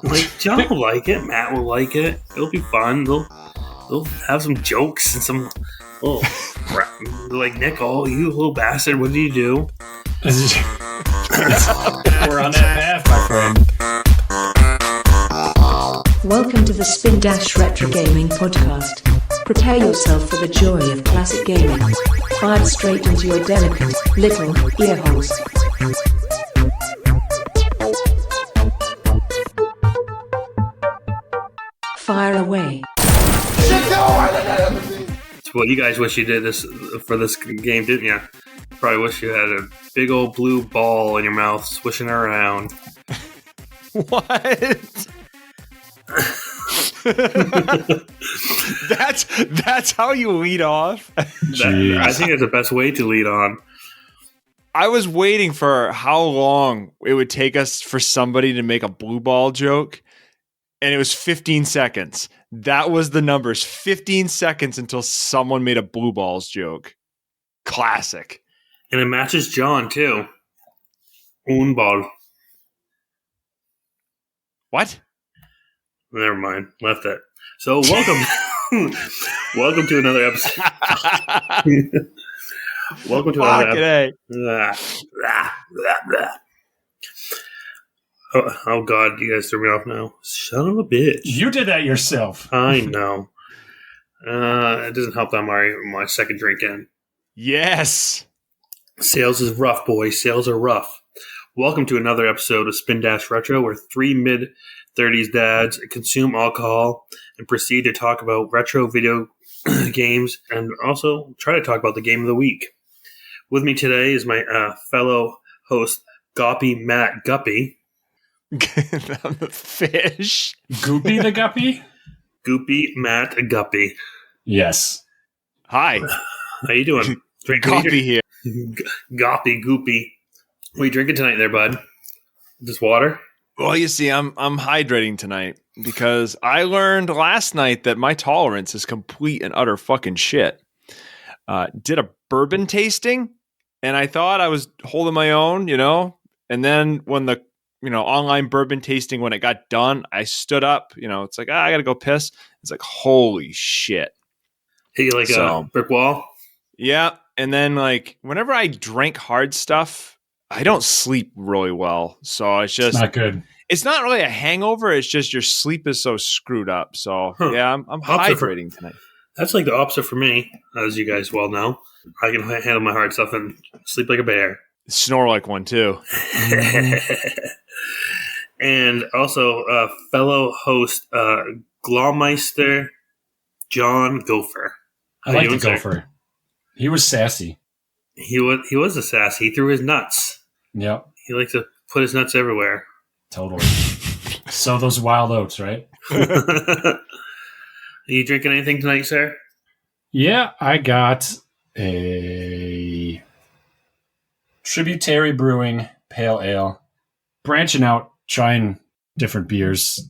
Like, John will like it. Matt will like it. It'll be fun. They'll have some jokes and some little like, Nick, oh, you little bastard, what did you do? We're on that path, my friend. Welcome to the Spin Dash Retrogaming podcast. Prepare yourself for the joy of classic gaming. Fired straight into your delicate little ear holes. Fire away. Well, you guys wish you did this for this game, didn't you? Probably wish you had a big old blue ball in your mouth swishing around. What? that's how you lead off. I think it's the best way to lead on. I was waiting for how long it would take us for somebody to make a blue ball joke, and it was 15 seconds. That was the numbers. 15 seconds until someone made a blue balls joke. Classic. And it matches John, too. Un ball. What? Never mind. Left it. So, welcome. Welcome to another episode. Welcome to another episode. Oh, God, you guys threw me off now. Son of a bitch. You did that yourself. I know. It doesn't help that my second drink in. Yes. Sales is rough, boys. Sales are rough. Welcome to another episode of Spin Dash Retro, where three mid-30s dads consume alcohol and proceed to talk about retro video games and also try to talk about the game of the week. With me today is my fellow host, Goppy Matt Guppy. I'm the fish. Goopy the Guppy? Goopy Matt Guppy. Yes. Hi. How you doing? Goppy here. Goppy, Goopy. What are you drinking tonight there, bud? Just water? Well, you see, I'm hydrating tonight because I learned last night that my tolerance is complete and utter fucking shit. Did a bourbon tasting, and I thought I was holding my own, and then when the online bourbon tasting, when it got done, I stood up, it's like, I got to go piss. It's like, holy shit. Hit you like a brick wall? Yeah. And then whenever I drink hard stuff, I don't sleep really well. So it's just not good. It's not really a hangover. It's just your sleep is so screwed up. So yeah, I'm hydrating tonight. That's like the opposite for me, as you guys well know. I can handle my hard stuff and sleep like a bear. Snore like one too. And also fellow host Glawmeister John Gopher. I like the Gopher. He was sassy. He was a sass. He threw his nuts. Yep. He likes to put his nuts everywhere. Totally. So those wild oats, right? Are you drinking anything tonight, sir? Yeah, I got a Tributary Brewing Pale Ale. Branching out, trying different beers.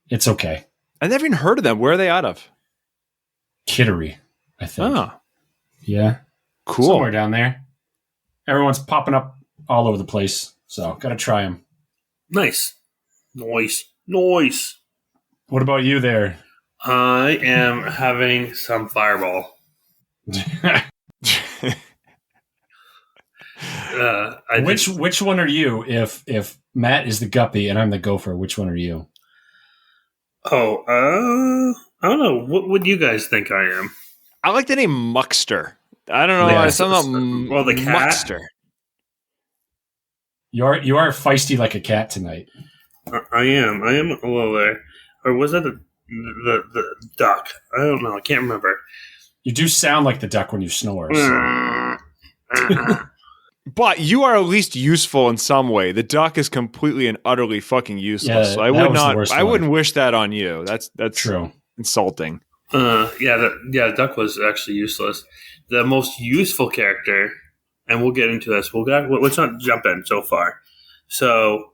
It's okay. I never even heard of them. Where are they out of? Kittery, I think. Oh. Yeah. Cool. Somewhere down there. Everyone's popping up all over the place, so got to try them. Nice. Nice. What about you there? I am having some Fireball. Which one are you? If Matt is the Guppy and I'm the Gopher, which one are you? Oh, I don't know. What would you guys think I am? I like the name Muckster. I don't know. Yeah, Something well, the cat. Muckster. You are feisty like a cat tonight. I am a little there. Or was that the duck? I don't know. I can't remember. You do sound like the duck when you snore. So. But you are at least useful in some way. The duck is completely and utterly fucking useless. Yeah, so I wouldn't wish that on you. That's true. Insulting. The duck was actually useless. The most useful character, and we'll get into this. Let's not jump in so far. So,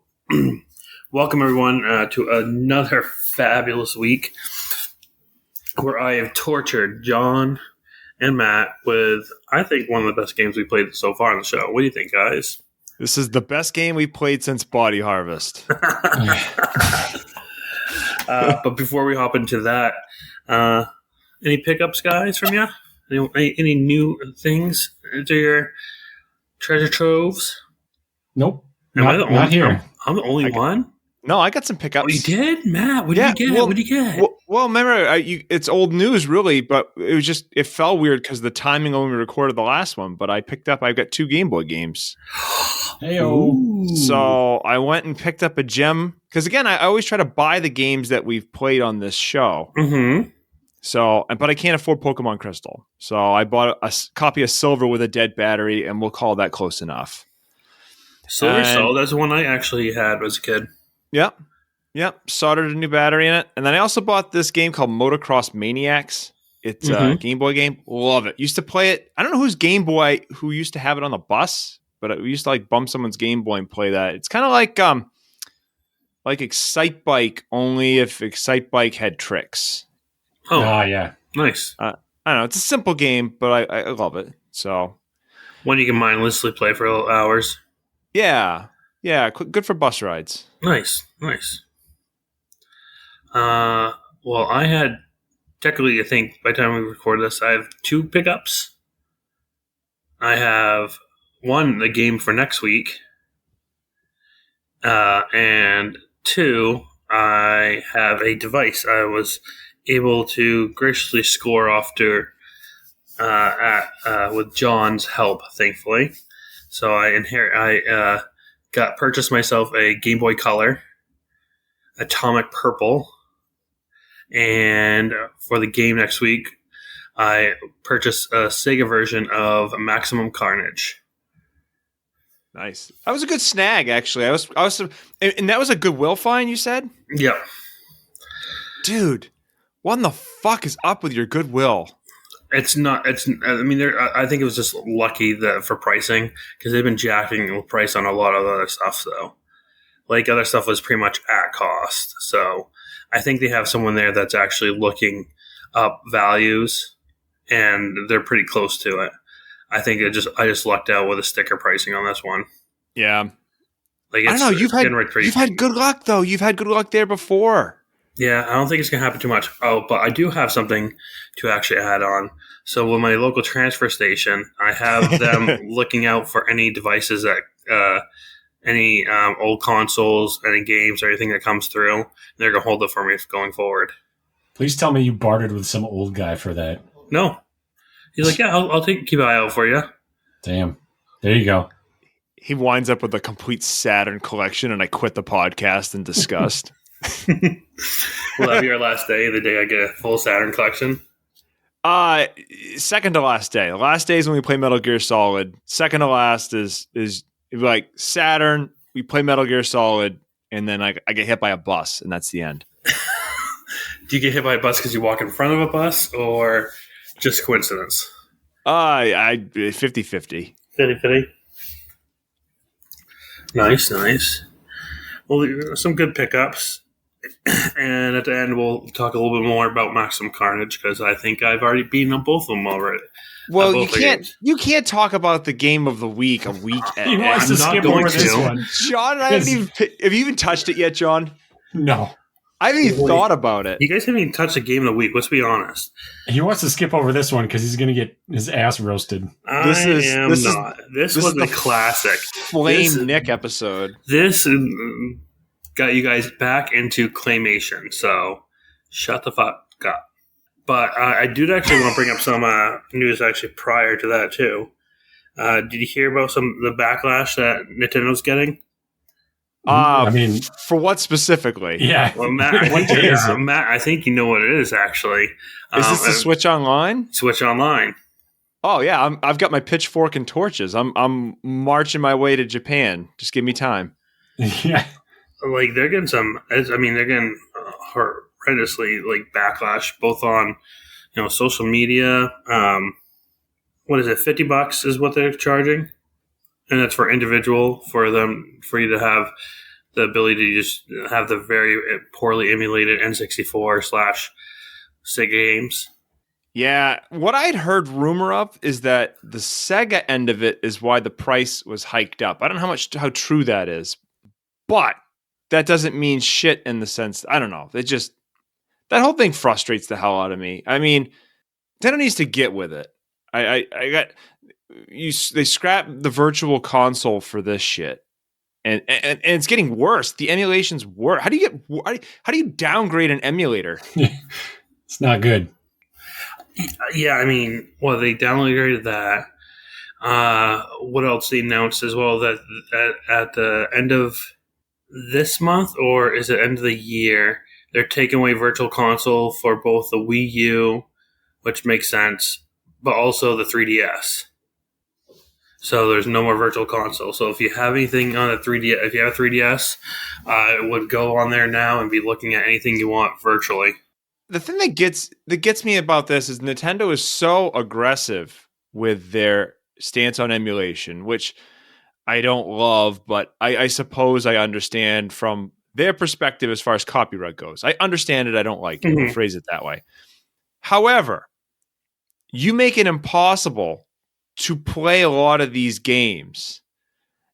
welcome everyone to another fabulous week where I have tortured John and Matt with, I think, one of the best games we played so far on the show. What do you think, guys? This is the best game we played since Body Harvest. But before we hop into that, any pickups, guys, from you? Any new things into your treasure troves? Nope. Am I the Not only here. I'm the only one. No, I got some pickups. Oh, you did, Matt? What did you get? What did you get? Well, remember, it's old news, really, but it fell weird because the timing when we recorded the last one. But I've got 2 Game Boy games. Hey-o. So I went and picked up a gem because, again, I always try to buy the games that we've played on this show. Mm-hmm. So, but I can't afford Pokemon Crystal, so I bought a copy of Silver with a dead battery, and we'll call that close enough. Silver Soul, that's the one I actually had as a kid. Yep. Soldered a new battery in it. And then I also bought this game called Motocross Maniacs. It's a Game Boy game. Love it. Used to play it. I don't know who's Game Boy who used to have it on the bus, but we used to like bump someone's Game Boy and play that. It's kind of like Excite Bike, only if Excite Bike had tricks. Oh, yeah. Nice. I don't know. It's a simple game, but I love it. So one you can mindlessly play for hours. Yeah. Good for bus rides. Nice. Well, I had technically, I think by the time we record this, I have 2 pickups. I have 1, the game for next week, and 2, I have a device I was able to graciously score off to with John's help, thankfully. So I purchased myself a Game Boy Color, Atomic Purple, and for the game next week, I purchased a Sega version of Maximum Carnage. Nice. That was a good snag, actually. And that was a Goodwill find, you said? Yep. Dude, what in the fuck is up with your Goodwill? It's not. I think it was just lucky for pricing because they've been jacking the price on a lot of other stuff. So, like other stuff was pretty much at cost. So, I think they have someone there that's actually looking up values, and they're pretty close to it. I think I just lucked out with a sticker pricing on this one. Yeah. Like I don't know. You've had good luck though. You've had good luck there before. Yeah, I don't think it's going to happen too much. Oh, but I do have something to actually add on. So with my local transfer station, I have them looking out for any devices that, any old consoles, any games, or anything that comes through. They're going to hold it for me going forward. Please tell me you bartered with some old guy for that. No. He's like, yeah, I'll keep an eye out for you. Damn. There you go. He winds up with a complete Saturn collection, and I quit the podcast in disgust. Will that be our last day? The day I get a full Saturn collection? Second to last day. The last day is when we play Metal Gear Solid. Second to last is like Saturn. We play Metal Gear Solid, and then I get hit by a bus, and that's the end. Do you get hit by a bus because you walk in front of a bus, or just coincidence? I 50-50. 50-50. Nice. Well, some good pickups. And at the end, we'll talk a little bit more about Maximum Carnage because I think I've already beaten up both of them already. Well, you can't talk about the game of the week a week. He wants to skip over this one. John, have you even touched it yet, John? No. I haven't even thought about it. You guys haven't even touched the game of the week. Let's be honest. He wants to skip over this one because he's going to get his ass roasted. This was a classic Flame Nick episode. This got you guys back into claymation, so shut the fuck up. But I do actually want to bring up some news actually prior to that too. Did you hear about the backlash that Nintendo's getting? For what specifically? Yeah. Well, Matt, What day is it? Matt, I think you know what it is actually. Is this the Switch Online? Switch Online. Oh yeah, I've got my pitchfork and torches. I'm marching my way to Japan. Just give me time. Yeah. Like they're getting they're getting horrendously backlash both on social media. What is it? $50 is what they're charging, and that's for individual for you to have the ability to just have the very poorly emulated N64/Sega games. Yeah, what I'd heard rumor of is that the Sega end of it is why the price was hiked up. I don't know how true that is, but that doesn't mean shit in the sense, I don't know. That whole thing frustrates the hell out of me. I mean, Nintendo needs to get with it. They scrapped the virtual console for this shit. And it's getting worse. The emulation's worse. How do you downgrade an emulator? It's not good. Yeah, I mean, well, they downgraded that. What else they announced as well? That at the end of this month, or is it end of the year, they're taking away Virtual Console for both the Wii U, which makes sense, but also the 3DS. So there's no more Virtual Console. So if you have anything on a 3DS, if you have a 3DS, it would go on there now and be looking at anything you want virtually. The thing that gets me about this is Nintendo is so aggressive with their stance on emulation, which I don't love, but I suppose I understand from their perspective as far as copyright goes. I understand it. I don't like it. I'll phrase it that way. However, you make it impossible to play a lot of these games.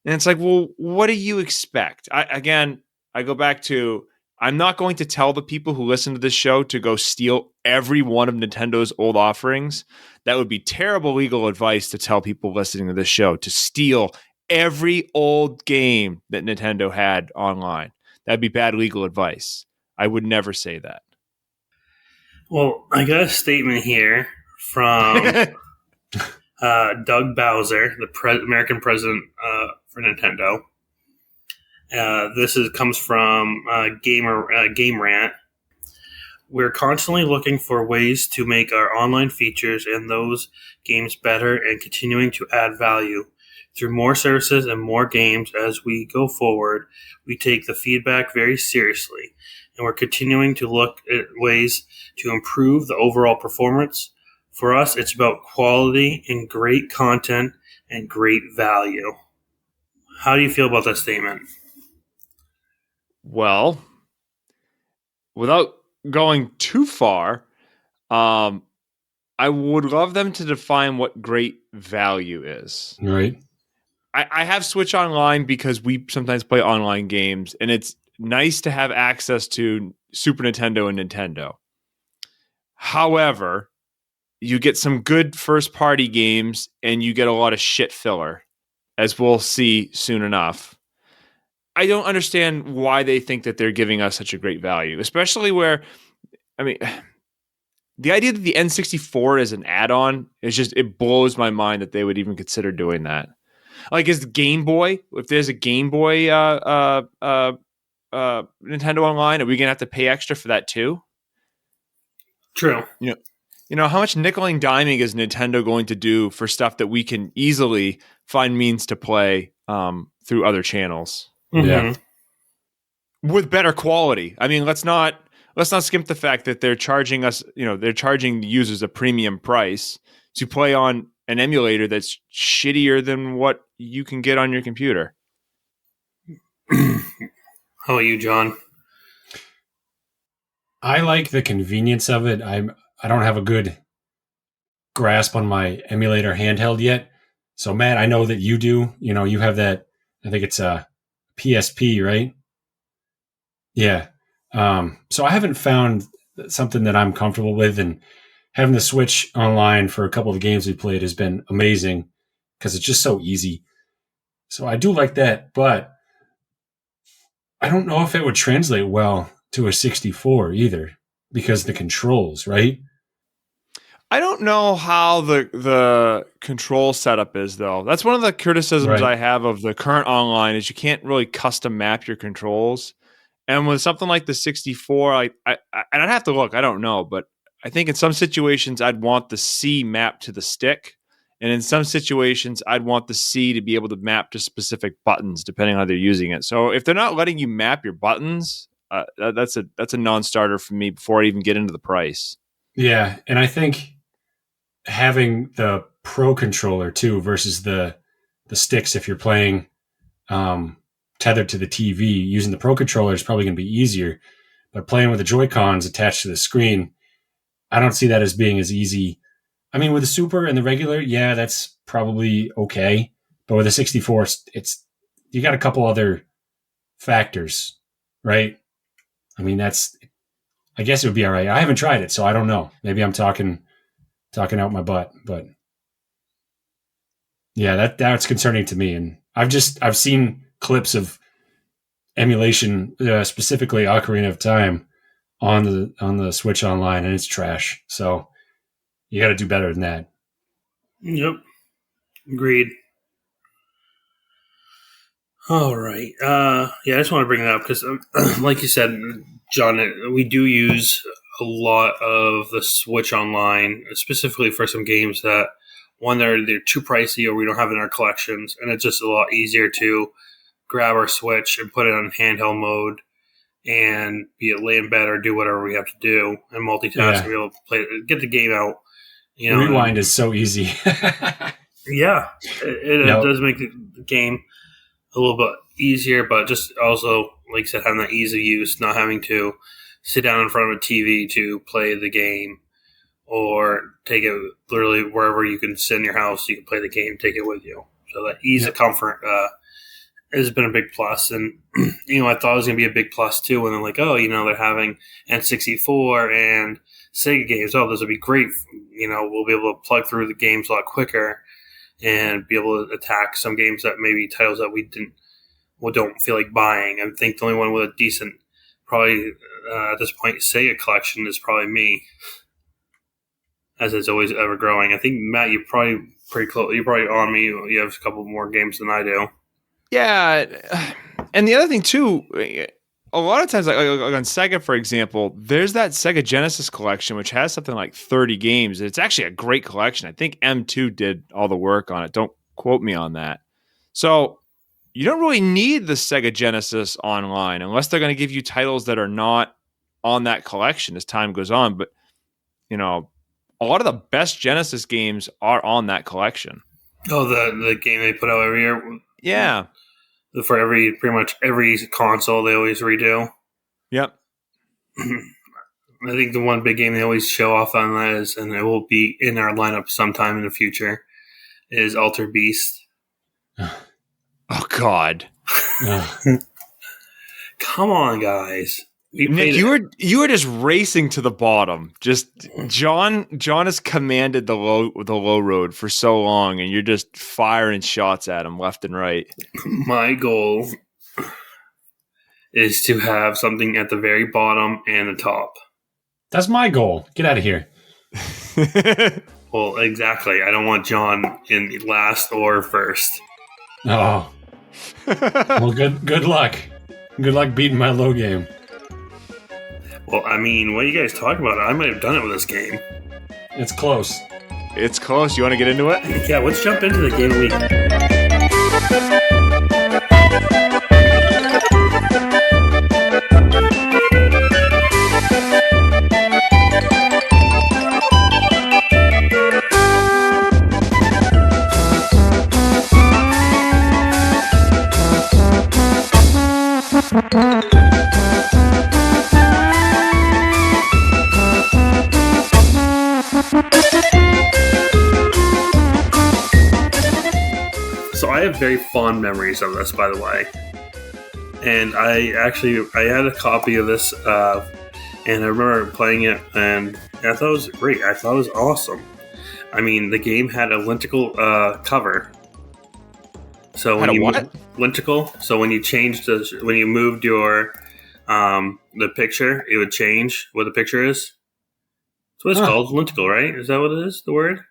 And it's like, well, what do you expect? I go back to, I'm not going to tell the people who listen to this show to go steal every one of Nintendo's old offerings. That would be terrible legal advice to tell people listening to this show to steal every old game that Nintendo had online. That'd be bad legal advice. I would never say that. Well, I got a statement here from Doug Bowser, the American president for Nintendo. This comes from Game Rant. We're constantly looking for ways to make our online features and those games better and continuing to add value. Through more services and more games as we go forward, we take the feedback very seriously, and we're continuing to look at ways to improve the overall performance. For us, it's about quality and great content and great value. How do you feel about that statement? Well, without going too far, I would love them to define what great value is. Right. I have Switch Online because we sometimes play online games, and it's nice to have access to Super Nintendo and Nintendo. However, you get some good first-party games, and you get a lot of shit filler, as we'll see soon enough. I don't understand why they think that they're giving us such a great value, especially where, I mean, the idea that the N64 is an add-on is just, it blows my mind that they would even consider doing that. Like, is the Game Boy, if there's a Game Boy Nintendo Online, are we going to have to pay extra for that too? True. You know, how much nickel and diming is Nintendo going to do for stuff that we can easily find means to play through other channels? Mm-hmm. Yeah. With better quality. I mean, let's not skimp the fact that they're charging us, they're charging users a premium price to play on an emulator that's shittier than what you can get on your computer. How about you, John? I like the convenience of it. I don't have a good grasp on my emulator handheld yet. So Matt, I know that you do. You have that, I think it's a PSP, right? Yeah. So I haven't found something that I'm comfortable with, and having the Switch online for a couple of the games we played has been amazing because it's just so easy. So I do like that, but I don't know if it would translate well to a 64 either because the controls, right? I don't know how the control setup is, though. That's one of the criticisms I have of the current online is you can't really custom map your controls. And with something like the 64, and I'd have to look, I don't know, but I think in some situations I'd want the C mapped to the stick. And in some situations, I'd want the C to be able to map to specific buttons, depending on how they're using it. So if they're not letting you map your buttons, that's a non-starter for me before I even get into the price. Yeah, and I think having the Pro controller too versus the sticks, if you're playing tethered to the TV, using the Pro controller is probably going to be easier. But playing with the Joy-Cons attached to the screen, I don't see that as being as easy. I mean, with the Super and the regular, yeah, that's probably okay. But with the 64, it's you got a couple other factors right? I mean, I guess it would be all right. I haven't tried it, so I don't know. Maybe I'm talking out my butt, but yeah, that's concerning to me. And I've seen clips of emulation, specifically Ocarina of Time, on the Switch Online, and it's trash. So you got to do better than that. Yep. Agreed. All right. Yeah, I just want to bring it up because, like you said, John, we do use a lot of the Switch Online, specifically for some games that, one, they're too pricey or we don't have in our collections, and it's just a lot easier to grab our Switch and put it on handheld mode and be it lay in bed or do whatever we have to do and multitask and be able to play, get the game out. You know, Rewind is so easy. Yeah, it does make the game a little bit easier, but just also, like I said, having that ease of use, not having to sit down in front of a TV to play the game or take it literally wherever you can sit in your house, you can play the game, take it with you. So that ease of comfort has been a big plus. And, I thought it was going to be a big plus too when they're like, oh, they're having N64 and Sega games. Oh, this would be great. We'll be able to plug through the games a lot quicker and be able to attack some games that maybe titles that we don't feel like buying. I think the only one with a decent, probably at this point, Sega collection is probably me, as it's always ever growing. I think, Matt, you're probably pretty close. You're probably on me. You have a couple more games than I do. Yeah, and the other thing too, a lot of times, like on Sega, for example, there's that Sega Genesis collection, which has something like 30 games. It's actually a great collection. I think M2 did all the work on it. Don't quote me on that. So you don't really need the Sega Genesis Online unless they're going to give you titles that are not on that collection as time goes on. But, a lot of the best Genesis games are on that collection. Oh, the game they put out every year? Yeah. For pretty much every console, they always redo. Yep. I think the one big game they always show off on that is, and it will be in our lineup sometime in the future, is Altered Beast. Oh, God. Come on, guys. Nick, you were just racing to the bottom. Just John has commanded the low road for so long, and you're just firing shots at him left and right. My goal is to have something at the very bottom and the top. That's my goal. Get out of here. Well, exactly. I don't want John in last or first. Oh. Well, good luck. Good luck beating my low game. Well, I mean, what are you guys talking about? I might have done it with this game. It's close. It's close. You want to get into it? Yeah, let's jump into the game of the week. So I have very fond memories of this, by the way. And I had a copy of this, and I remember playing it, and I thought it was great. I thought it was awesome. I mean, the game had a lenticle cover. So when lenticle. So when you when you moved your the picture, it would change what the picture is. That's what it's called, lenticle, right? Is that what it is? The word?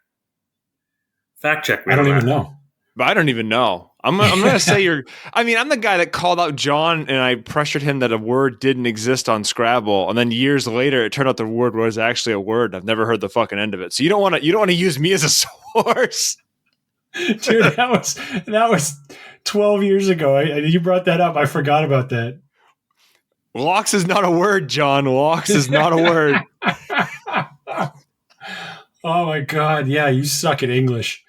Fact check me. I don't even know. But I don't even know. I'm going to say I'm the guy that called out John and I pressured him that a word didn't exist on Scrabble. And then years later, it turned out the word was actually a word. I've never heard the fucking end of it. So you don't want to use me as a source. Dude, that was 12 years ago. You brought that up. I forgot about that. Locks is not a word, John. Locks is not a word. Oh my God. Yeah, you suck at English.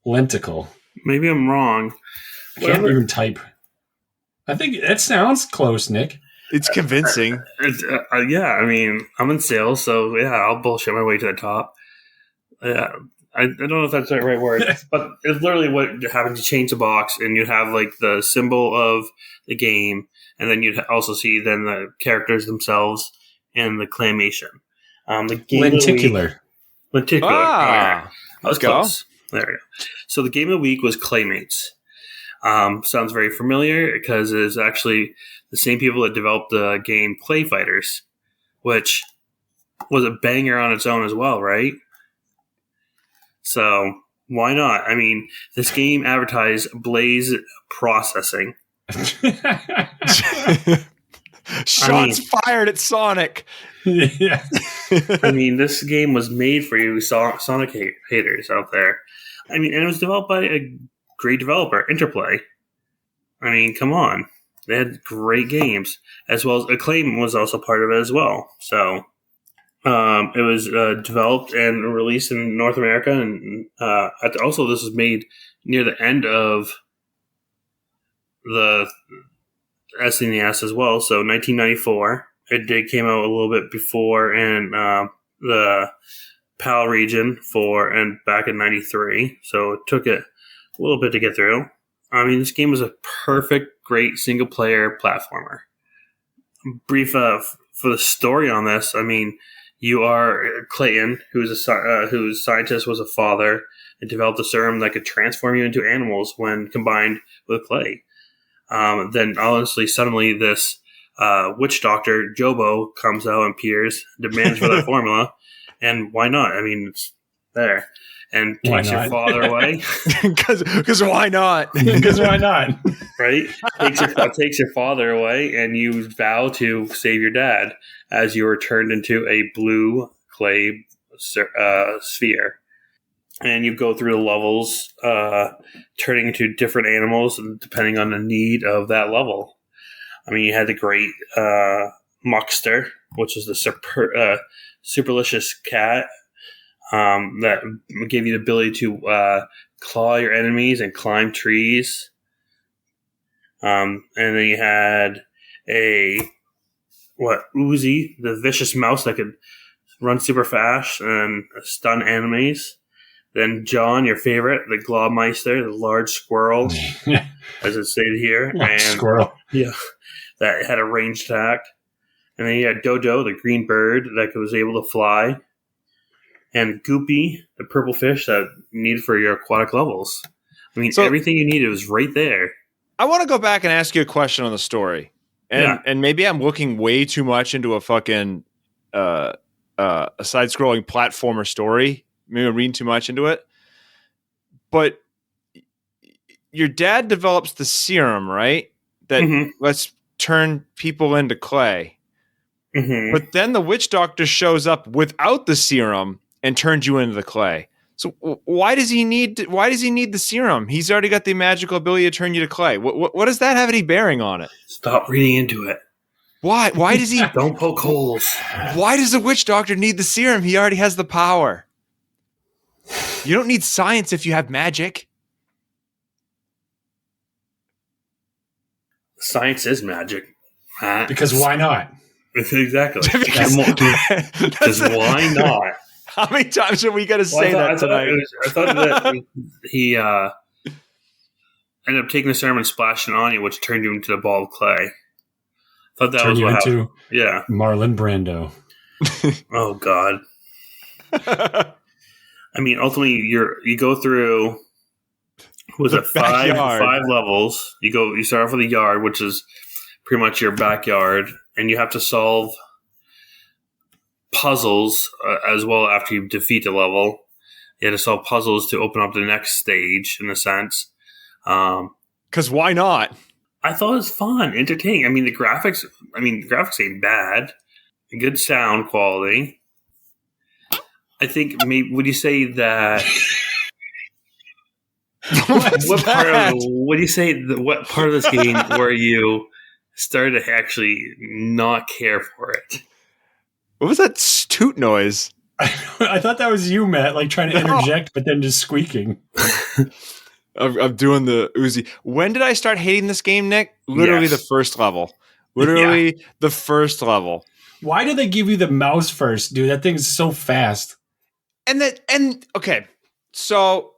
Lenticle. Maybe I'm wrong. Can't even type. I think that sounds close, Nick. It's convincing. Yeah, I mean, I'm in sales, so yeah, I'll bullshit my way to the top. Yeah, I don't know if that's the right word, but it's literally what happened. You change the box, and you'd have like the symbol of the game, and then you'd also see then the characters themselves and the claymation. The game Lenticular. Lenticular. Ah, I was let's go. close. There we go. So the game of the week was Claymates. Sounds very familiar because it is actually the same people that developed the game Clay Fighters, which was a banger on its own as well, right? So why not? I mean, this game advertised Blaze processing. Shots fired at Sonic. Yeah. I mean, this game was made for you Sonic haters out there. I mean, and it was developed by a great developer, Interplay. I mean, come on. They had great games, as well as Acclaim was also part of it as well. So it was developed and released in North America, and also this was made near the end of the SNES as well. So 1994. It came out a little bit before in the PAL region and back in 93. So it took it a little bit to get through. I mean, this game was a perfect, great single-player platformer. Brief for the story on this, I mean, you are Clayton, whose scientist was a father, and developed a serum that could transform you into animals when combined with clay. Then, honestly, suddenly this witch doctor, Jobo, comes out and appears, demands for that formula, and why not? I mean, it's there. And takes your father away. Because why not? Because why not? Right? Takes your father away, and you vow to save your dad as you are turned into a blue clay sphere. And you go through the levels, turning into different animals depending on the need of that level. I mean, you had the great Muckster, which is the superlicious cat. That gave you the ability to claw your enemies and climb trees. And then you had Uzi, the vicious mouse that could run super fast and stun enemies. Then John, your favorite, the Globmeister, the large squirrel, as it's stated here. Squirrel. Yeah, that had a ranged attack. And then you had Dodo, the green bird that was able to fly. And Goopy, the purple fish that you need for your aquatic levels. I mean, everything you needed was right there. I want to go back and ask you a question on the story. And maybe I'm looking way too much into a fucking a side-scrolling platformer story. Maybe I'm reading too much into it. But your dad develops the serum, right? That lets turn people into clay. Mm-hmm. But then the witch doctor shows up without the serum and turns you into the clay. So why does he need the serum? He's already got the magical ability to turn you to clay. What does that have any bearing on it? Stop reading into it. Why does he? Don't poke holes. Why does the witch doctor need the serum? He already has the power. You don't need science if you have magic. Science is magic. Because why not? Exactly. Because why not? How many times are we going to say that tonight? I thought that he ended up taking the serum and splashing on you, which turned you into a ball of clay. I thought that was what happened. Yeah. Marlon Brando. Oh, God. I mean, ultimately, you go through, was it five levels? You start off with a yard, which is pretty much your backyard, and you have to solve puzzles as well after you defeat the level. You had to solve puzzles to open up the next stage, in a sense. Because why not? I thought it was fun, entertaining. I mean, the graphics ain't bad. Good sound quality. I think maybe, would you say that... what part of this game where you started to actually not care for it? What was that toot noise? I thought that was you, Matt, like trying to interject, but then just squeaking. I'm doing the Uzi. When did I start hating this game, Nick? Literally the first level. The first level. Why did they give you the mouse first, dude? That thing's so fast. Okay. So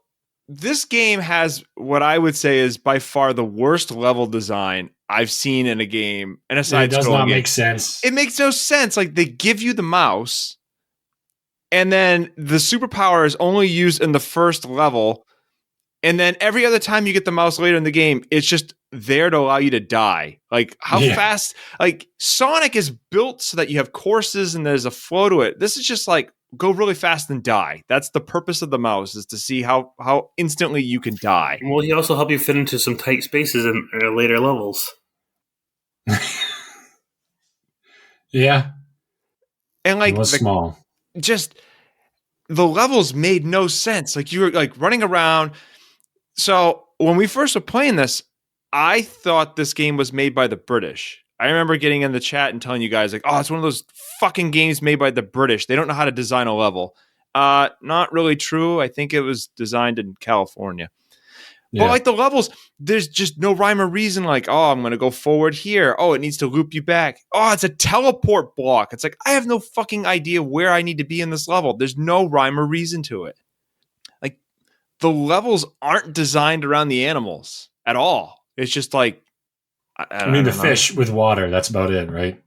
this game has what I would say is by far the worst level design I've seen in a game. And It does not make sense. It makes no sense. Like they give you the mouse, and then the superpower is only used in the first level. And then every other time you get the mouse later in the game, it's just there to allow you to die. Like how fast, like Sonic is built so that you have courses and there's a flow to it. This is just like go really fast and die. That's the purpose of the mouse, is to see how instantly you can die. Well, he also help you fit into some tight spaces in later levels. Yeah. And like it was small. Just the levels made no sense. Like you were like running around. So when we first were playing this, I thought this game was made by the British. I remember getting in the chat and telling you guys like, oh, it's one of those fucking games made by the British. They don't know how to design a level. Not really true. I think it was designed in California. Yeah. But like the levels, there's just no rhyme or reason. Like, oh, I'm going to go forward here. Oh, it needs to loop you back. Oh, it's a teleport block. It's like, I have no fucking idea where I need to be in this level. There's no rhyme or reason to it. Like the levels aren't designed around the animals at all. It's just like, I mean, the fish with water. That's about it, right?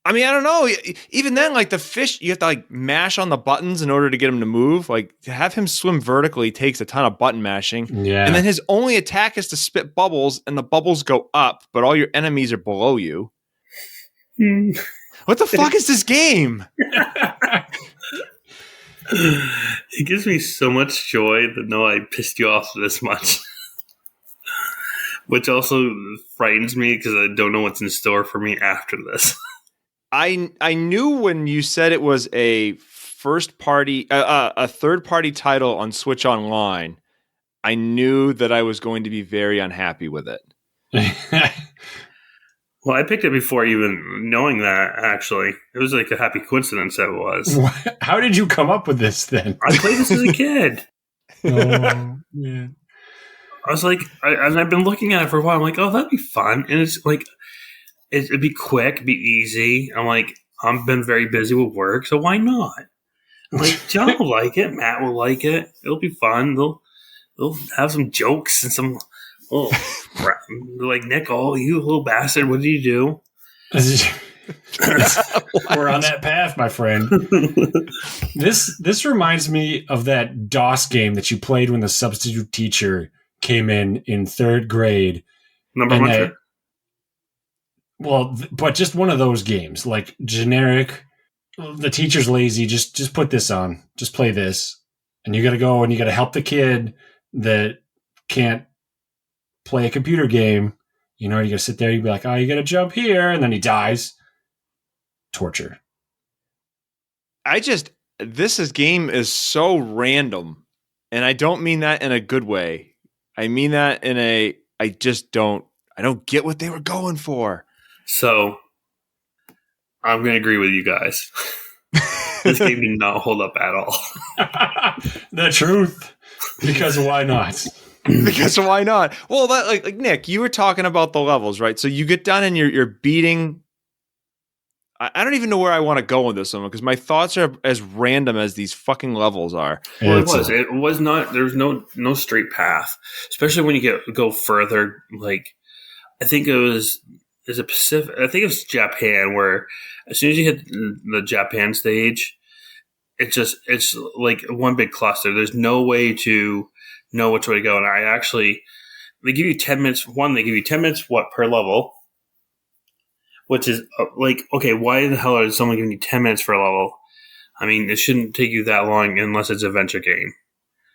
I mean, I don't know. Even then, like the fish, you have to like mash on the buttons in order to get him to move. Like to have him swim vertically takes a ton of button mashing. Yeah. And then his only attack is to spit bubbles, and the bubbles go up, but all your enemies are below you. What the fuck is this game? It gives me so much joy to know I pissed you off this much. Which also frightens me because I don't know what's in store for me after this. I knew when you said it was a third party title on Switch Online, I knew that I was going to be very unhappy with it. Well, I picked it before even knowing that, actually. It was like a happy coincidence that it was. How did you come up with this then? I played this as a kid. Oh, man. I was like, I've been looking at it for a while. I'm like, oh, that'd be fun. And it's like, it'd be quick, it'd be easy. I'm like, I've been very busy with work, so why not? I'm like, John will like it. Matt will like it. It'll be fun. They'll have some jokes and some, like, Nick, oh, you little bastard, what did you do? We're on that path, my friend. This reminds me of that DOS game that you played when the substitute teacher came in third grade. Number one. But just one of those games, like generic. The teacher's lazy. Just put this on. Just play this, and you got to go and you got to help the kid that can't play a computer game. You know, you got to sit there. You'd be like, oh, you got to jump here, and then he dies. Torture. This game is so random, and I don't mean that in a good way. I mean that in I don't get what they were going for. So, I'm going to agree with you guys. This game did not hold up at all. The truth. Because why not? Because why not? Well, that like Nick, you were talking about the levels, right? So you get done and you're beating. I don't even know where I want to go with this one because my thoughts are as random as these fucking levels are. Well, it was not. There was no straight path, especially when you go further. Like, I think it was. Is it Pacific? I think it was Japan, where as soon as you hit the Japan stage, it's like one big cluster. There's no way to know which way to go. And they give you 10 minutes. They give you 10 minutes per level, which is like, okay, why the hell is someone giving you 10 minutes for a level? I mean, it shouldn't take you that long unless it's an adventure game.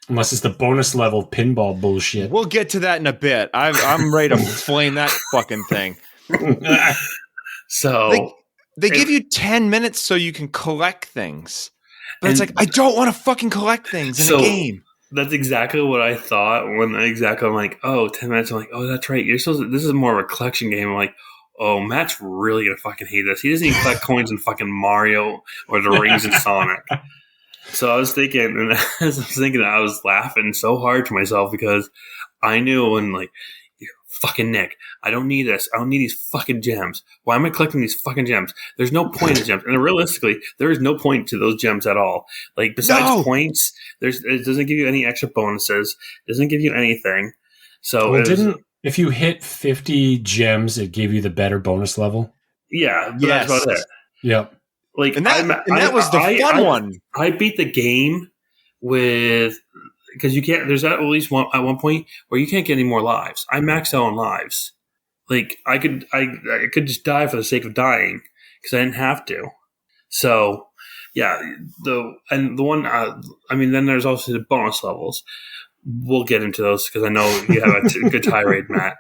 Unless it's the bonus level pinball bullshit. We'll get to that in a bit. I'm ready to flame that fucking thing. So they give you 10 minutes so you can collect things. But it's like, I don't want to fucking collect things in a game. That's exactly what I thought I'm like, oh, 10 minutes. I'm like, oh, that's right. This is more of a collection game. I'm like, oh, Matt's really going to fucking hate this. He doesn't even collect coins in fucking Mario or the rings in Sonic. So I was thinking, and as I was thinking, I was laughing so hard to myself because I knew when, like, fucking Nick, I don't need this. I don't need these fucking gems. Why am I collecting these fucking gems? There's no point in gems. And realistically, there is no point to those gems at all. Like, besides points, it doesn't give you any extra bonuses. It doesn't give you anything. So if you hit 50 gems, it gave you the better bonus level? Yeah, but that's about it. Yep. Like, and that was the fun one. I beat the game with, because you can't. There's at least at one point where you can't get any more lives. I maxed out on lives. Like, I could just die for the sake of dying because I didn't have to. So, yeah, the one. Then there's also the bonus levels. We'll get into those because I know you have a good tirade, Matt.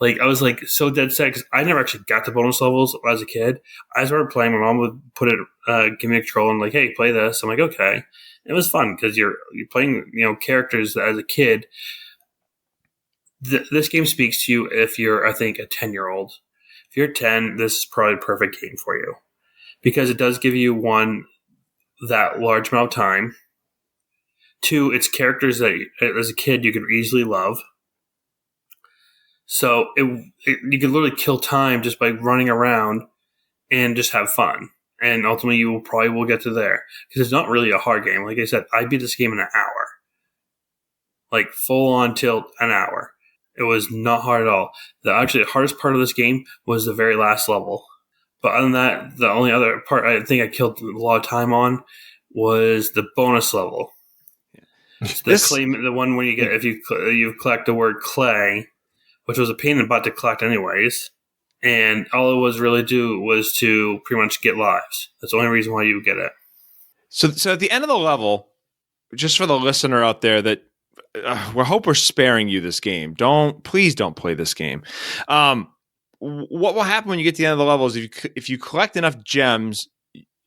Like, I was like so dead set because I never actually got the bonus levels as a kid. I started playing. My mom would put it, give me a control and like, hey, play this. I'm like, okay. It was fun because you're playing, characters as a kid. This game speaks to you if you're, I think, a 10-year-old. If you're 10, this is probably a perfect game for you because it does give you, one, that large amount of time. Two, it's characters that as a kid you could easily love. So you can literally kill time just by running around and just have fun. And ultimately you will get to there. Because it's not really a hard game. Like I said, I beat this game in an hour. Like, full on tilt, an hour. It was not hard at all. The hardest part of this game was the very last level. But other than that, the only other part I think I killed a lot of time on was the bonus level. The one where you get, if you collect the word clay, which was a pain in the butt to collect anyways. And all it was really was to pretty much get lives. That's the only reason why you would get it. So at the end of the level, just for the listener out there that we hope we're sparing you this game. Please don't play this game. What will happen when you get to the end of the level is if you collect enough gems,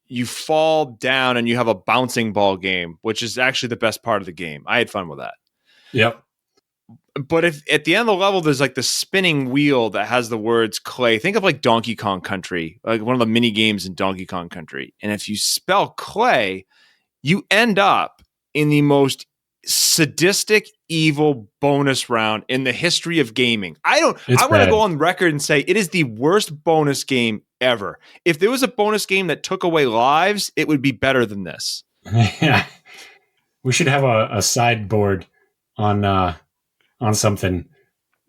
you fall down and you have a bouncing ball game, which is actually the best part of the game. I had fun with that. Yep. But if at the end of the level, there's like the spinning wheel that has the words clay. Think of like Donkey Kong Country, like one of the mini games in Donkey Kong Country. And if you spell clay, you end up in the most sadistic, evil bonus round in the history of gaming. I want to go on record and say it is the worst bonus game ever. If there was a bonus game that took away lives, it would be better than this. Yeah. We should have a sideboard on something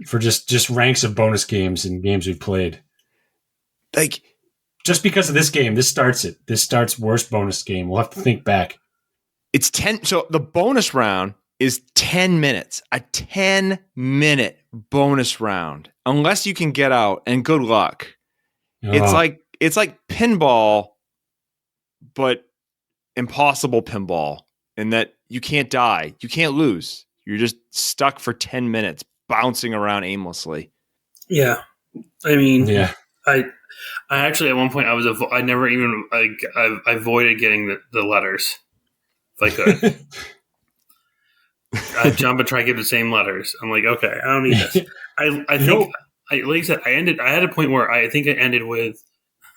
for just ranks of bonus games and games we've played. Like, just because of this game, this starts worst bonus game. We'll have to think back. It's 10. So the bonus round is 10 minutes, a 10-minute bonus round, unless you can get out, and good luck. It's like pinball, but impossible pinball in that you can't die. You can't lose. You're just stuck for 10 minutes bouncing around aimlessly. Yeah. I mean, yeah. I actually, at one point, I never even, I avoided getting the letters. If I could. I'd jump and try to get the same letters. I'm like, okay, I don't need this. I think, like I said, I had a point where I think I ended with,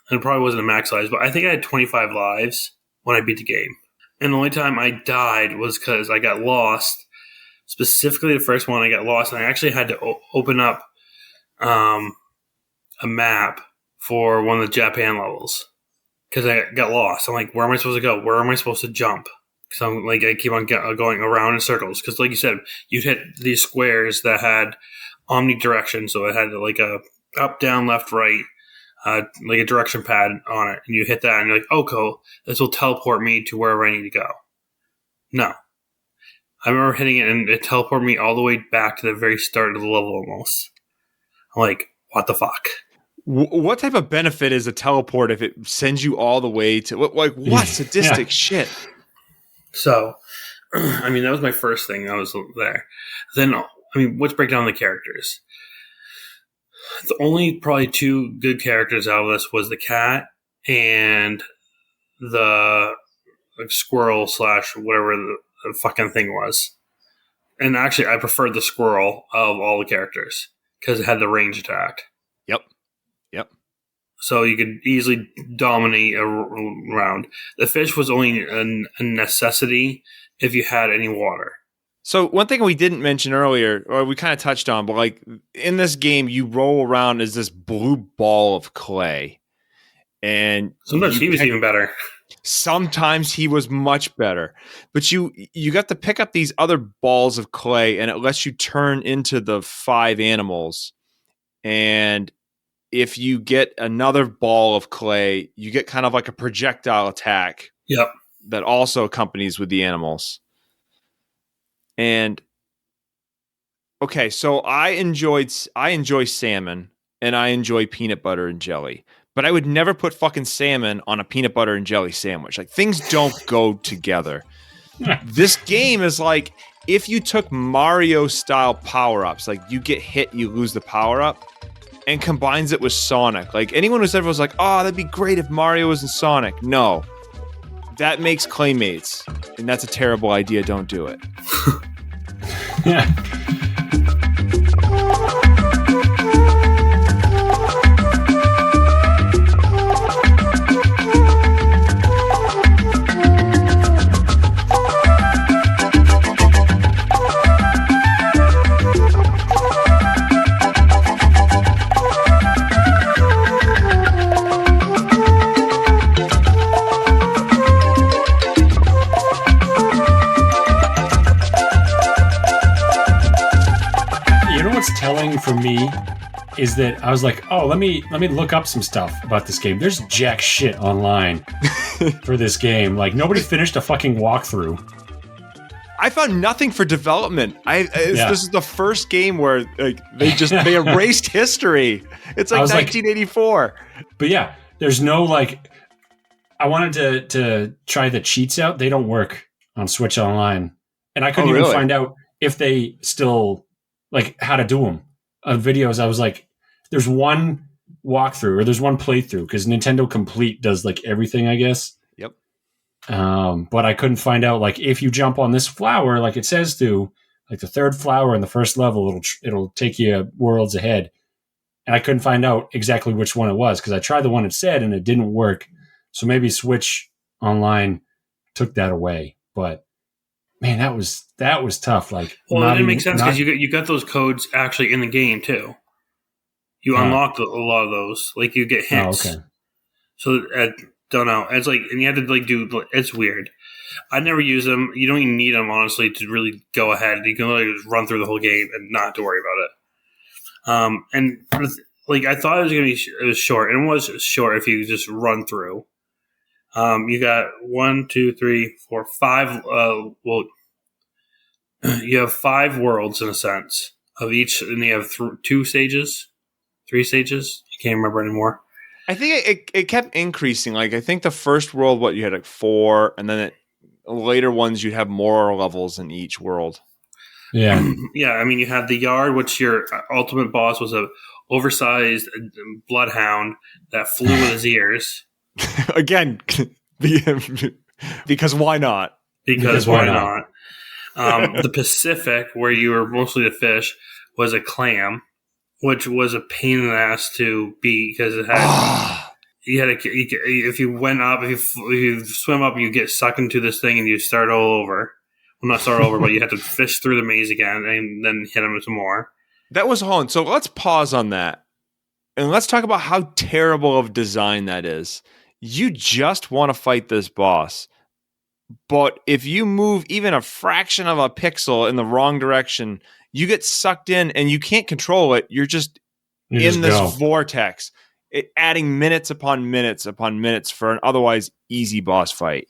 and it probably wasn't a max size, but I think I had 25 lives when I beat the game. And the only time I died was because I got lost. Specifically, the first one, I got lost, and I actually had to open up a map for one of the Japan levels because I got lost. I'm like, where am I supposed to go? Where am I supposed to jump? So like, I keep on going around in circles because, like you said, you'd hit these squares that had omnidirection, so it had like a up, down, left, right, like a direction pad on it, and you hit that, and you're like, "Oh, cool! This will teleport me to wherever I need to go." No, I remember hitting it, and it teleported me all the way back to the very start of the level almost. I'm like, "What the fuck?" What type of benefit is a teleport if it sends you all the way to what sadistic shit? So, I mean, that was my first thing. I was there. Then, I mean, let's break down the characters. The only probably two good characters out of this was the cat and the squirrel / whatever the fucking thing was. And actually, I preferred the squirrel of all the characters because it had the range attack. Yep. So you could easily dominate a round. The fish was only a necessity if you had any water. So one thing we didn't mention earlier, or we kind of touched on, but like in this game, you roll around as this blue ball of clay, and Sometimes he was even better. Sometimes he was much better, but you got to pick up these other balls of clay, and it lets you turn into the 5 animals. And if you get another ball of clay, you get kind of like a projectile attack. Yep. That also accompanies with the animals. And okay, so I enjoy salmon and I enjoy peanut butter and jelly, but I would never put fucking salmon on a peanut butter and jelly sandwich. Like things don't go together. This game is like if you took Mario style power-ups, like you get hit, you lose the power-up, and combines it with Sonic. Like anyone who's ever was like, oh, that'd be great if Mario was in Sonic. No. That makes Claymates, and that's a terrible idea. Don't do it. Yeah. Telling for me is that I was like, oh, let me look up some stuff about this game. There's jack shit online for this game. Like nobody finished a fucking walkthrough. I found nothing for development. This is the first game where like they erased history. It's like 1984. But yeah, there's no like. I wanted to try the cheats out. They don't work on Switch Online, and I couldn't even find out if they still. Like how to do them on videos. I was like, there's one walkthrough or there's one playthrough because Nintendo Complete does like everything, I guess. Yep. But I couldn't find out like if you jump on this flower, like it says to, like the third flower in the first level, it'll take you worlds ahead. And I couldn't find out exactly which one it was because I tried the one it said and it didn't work. So maybe Switch Online took that away, but. Man, that was tough. Like, well, it didn't make sense because you got those codes actually in the game too. You unlocked a lot of those. Like you get hints. Oh, okay. So I don't know. It's like, and you have to like do. It's weird. I never use them. You don't even need them honestly to really go ahead. You can literally just run through the whole game and not have to worry about it. And like I thought it was gonna be it was short, and it was short if you just run through. You got 1, 2, 3, 4, 5. You have 5 worlds in a sense of each, and you have 2 stages, 3 stages. I can't remember anymore. I think it kept increasing. Like I think the first world, you had like 4, and then later ones you'd have more levels in each world. Yeah, yeah. I mean, you had the yard, which your ultimate boss was a oversized bloodhound that flew with his ears. Again, because why not? Because why not? The Pacific, where you were mostly the fish, was a clam, which was a pain in the ass to beat because it had if you went up, if you swim up, you get sucked into this thing and you start all over. Well, not start over, but you had to fish through the maze again and then hit them some more. That was hard. So let's pause on that and let's talk about how terrible of design that is. You just want to fight this boss. But if you move even a fraction of a pixel in the wrong direction, you get sucked in and you can't control it. You're just in this vortex, adding minutes upon minutes upon minutes for an otherwise easy boss fight.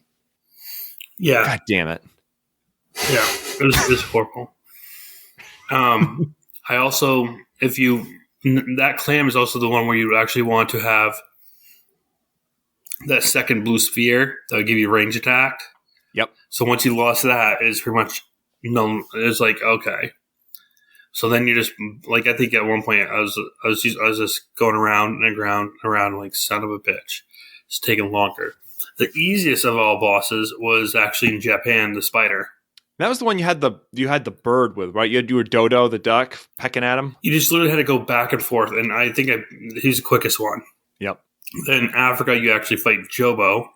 Yeah. God damn it. Yeah, it was horrible. I also, that clam is also the one where you actually want to have that second blue sphere that would give you range attack. Yep. So once you lost that, it's pretty much it's like okay. So then you just like I think at one point I was just going around and around like son of a bitch. It's taking longer. The easiest of all bosses was actually in Japan, the spider. That was the one you had the bird with, right? You were Dodo the duck pecking at him. You just literally had to go back and forth, and I think he's the quickest one. Yep. Then in Africa, you actually fight Jobo,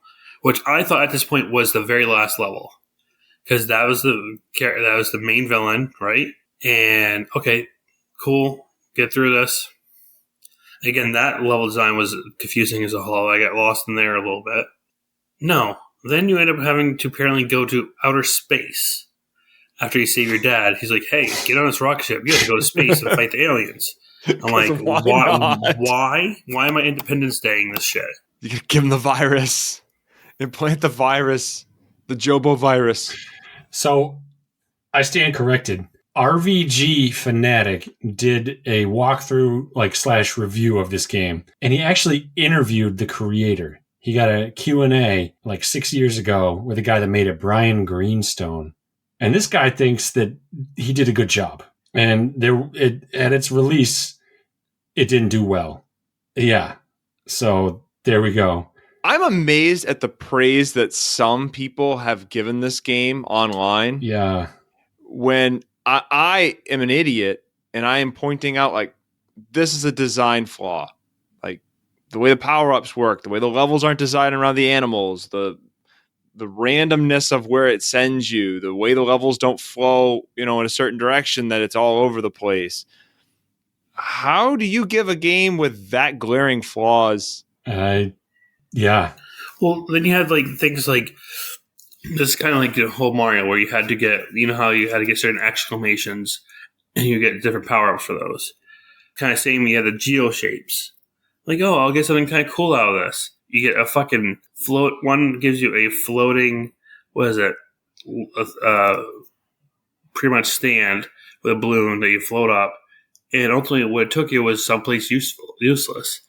which I thought at this point was the very last level. because that was the main villain, right? And okay, cool, get through this. Again, that level design was confusing as a whole. I got lost in there a little bit. No, then you end up having to apparently go to outer space after you save your dad. He's like, "Hey, get on this rocket ship. You have to go to space and fight the aliens." I'm like, why "Why? not? Why am I Independence Daying this shit?" You could give him the virus. Implant the virus. The Jobo virus. So I stand corrected. RVG Fanatic did a walkthrough / review of this game, and he actually interviewed the creator. He got a Q&A like 6 years ago with a guy that made it, Brian Greenstone. And this guy thinks that he did a good job. And at its release, it didn't do well. Yeah. So there we go. I'm amazed at the praise that some people have given this game online. Yeah. When I am an idiot and I am pointing out, like, this is a design flaw. Like, the way the power-ups work, the way the levels aren't designed around the animals, the randomness of where it sends you, the way the levels don't flow, in a certain direction, that it's all over the place. How do you give a game with that glaring flaws? Yeah. Well, then you had things like this, kind of like the whole Mario, where you had to get, how you had to get certain exclamations, and you get different power ups for those. Kind of same, you had the geo shapes. Like, oh, I'll get something kind of cool out of this. You get a fucking float. One gives you a floating, what is it? Pretty much stand with a balloon that you float up, and ultimately what it took you was someplace useless.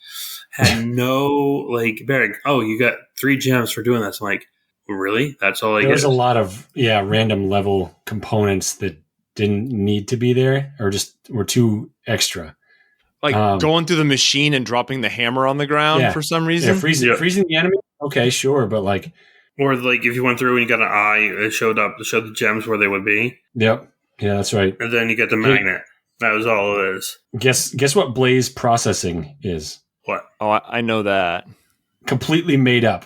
Had no bearing. Oh, you got 3 gems for doing this. I'm like, really? That's all I get? There's a lot of random level components that didn't need to be there, or just were too extra. Like going through the machine and dropping the hammer on the ground for some reason. Yeah, freezing the enemy. Okay, sure, but or if you went through and you got an eye, it showed the gems where they would be. Yep. Yeah, that's right. And then you get the magnet. That was all it is. Guess what Blaze processing is? What? Oh, I know that. Completely made up.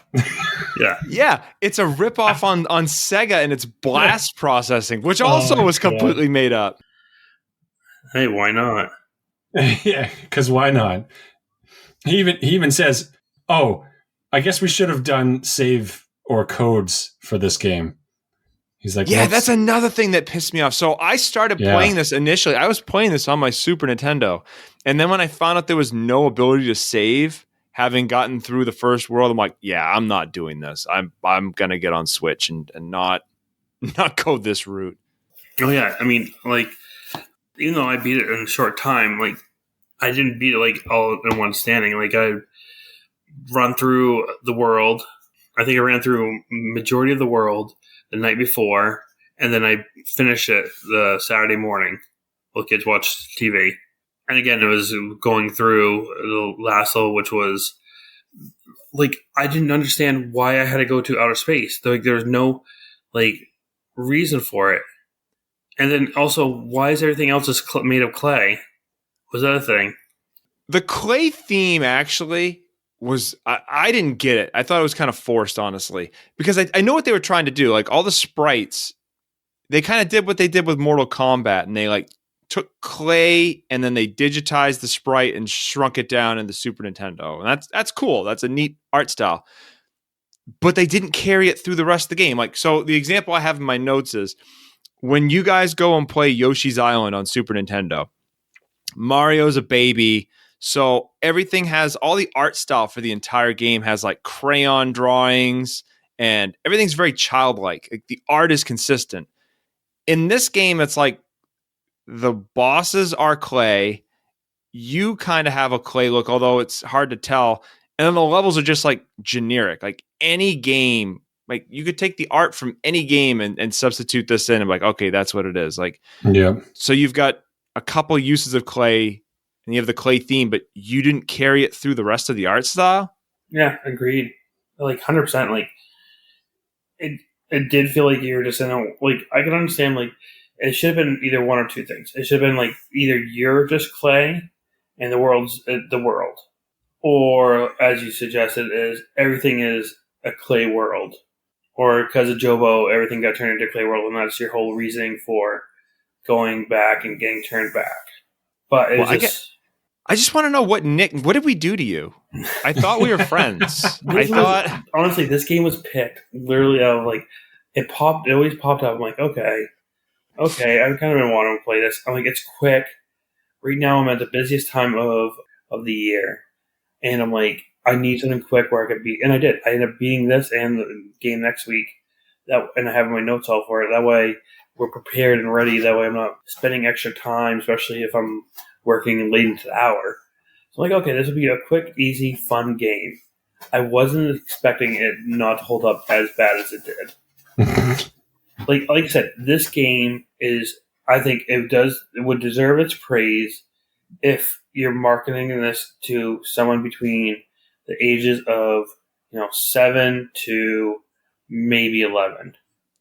Yeah. Yeah, it's a ripoff on Sega and its blast processing, which also was completely made up. Hey, why not? Yeah, because why not? He even says, "Oh, I guess we should have done save or codes for this game." He's like, yeah, that's another thing that pissed me off. So I started playing this initially. I was playing this on my Super Nintendo. And then when I found out there was no ability to save, having gotten through the first world, I'm like, yeah, I'm not doing this. I'm going to get on Switch and not go this route. Oh, yeah. I mean, even though I beat it in a short time, I didn't beat it all in one standing. I run through the world. I think I ran through majority of the world the night before, and then I finished it the Saturday morning while kids watched TV. And again, it was going through the last level, which was I didn't understand why I had to go to outer space. There was no reason for it. And then also, why is everything else just made of clay? Was that a thing? The clay theme actually was, I didn't get it. I thought it was kind of forced, honestly, because I know what they were trying to do. All the sprites, they kind of did what they did with Mortal Kombat, and they took clay and then they digitized the sprite and shrunk it down in the Super Nintendo. And that's cool. That's a neat art style. But they didn't carry it through the rest of the game. So the example I have in my notes is when you guys go and play Yoshi's Island on Super Nintendo, Mario's a baby. So everything has, all the art style for the entire game has crayon drawings, and everything's very childlike. The art is consistent. In this game, it's the bosses are clay. You kind of have a clay look, although it's hard to tell. And then the levels are just generic. Any game, you could take the art from any game and substitute this in and okay, that's what it is. So you've got a couple uses of clay, and you have the clay theme, but you didn't carry it through the rest of the art style? Yeah, agreed. 100%. It did feel like you were just in a, I can understand, it should have been either one or two things. It should have been either you're just clay and the world's the world, or as you suggested, is everything is a clay world. or because of Jobo, everything got turned into Clay World, and that's your whole reasoning for going back and getting turned back. But it was I just want to know what did we do to you? I thought we were friends. Honestly, this game was picked literally out of like, it always popped up. I'm like, okay, I've kind of been wanting to play this. I'm like, it's quick. Right now I'm at the busiest time of the year. And I'm like, I need something quick where I could beat. And I did. I ended up beating this and the game next week. And I have my notes all for it. That way we're prepared and ready. That way I'm not spending extra time, especially if I'm working late into the hour. So I'm like, okay, this would be a quick, easy, fun game. I wasn't expecting it not to hold up as bad as it did. like I said, this game is, I think it would deserve its praise if you're marketing this to someone between the ages of 7 to maybe 11,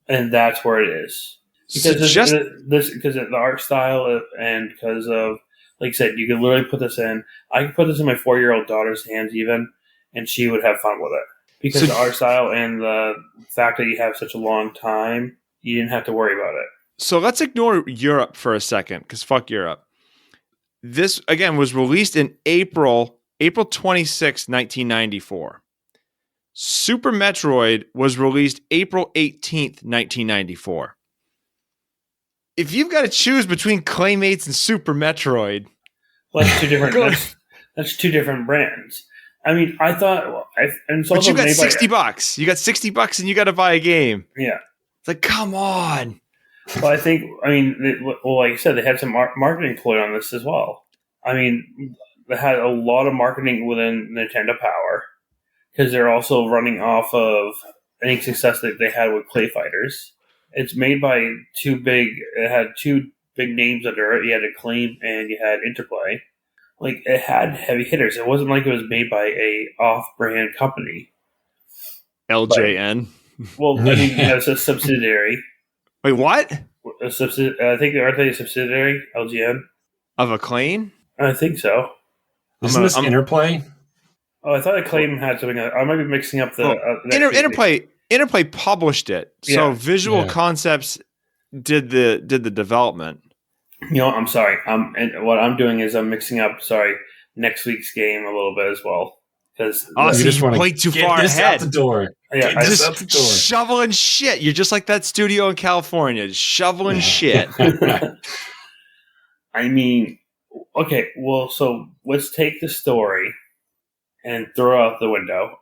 and that's where it is. Because of the art style and because of, like I said, you could literally put this in. I could put this in my 4-year-old daughter's hands even, and she would have fun with it. Because the art style and the fact that you have such a long time, you didn't have to worry about it. So let's ignore Europe for a second, because fuck Europe. This, again, was released in April 26, 1994. Super Metroid was released April 18th, 1994. If you've got to choose between Claymates and Super Metroid... Well, that's two different, that's two different brands. I mean, I thought... but you got $60. You got $60 and you got to buy a game. Yeah. It's like, come on. Well, like I said, they had some marketing ploy on this as well. I mean, they had a lot of marketing within Nintendo Power because they're also running off of any success that they had with Clay Fighters. It's made by it had two big names under it. You had Acclaim and you had Interplay. Like, it had heavy hitters. It wasn't like it was made by a off-brand company. LJN? Well, I mean, it's a subsidiary. Wait, what? I think aren't they a subsidiary, LGN? Of Acclaim? I think so. Isn't this Interplay? Oh, I thought Acclaim had something. I might be mixing up the... Interplay published it. So Visual Concepts did the development. I'm sorry. And what I'm doing is I'm mixing up, next week's game a little bit as well. Because you just want to way too far ahead. Out the door. Yeah, just out the door. Shoveling shit. You're just like that studio in California, just shoveling shit. I mean, okay, well, so let's take the story and throw out the window.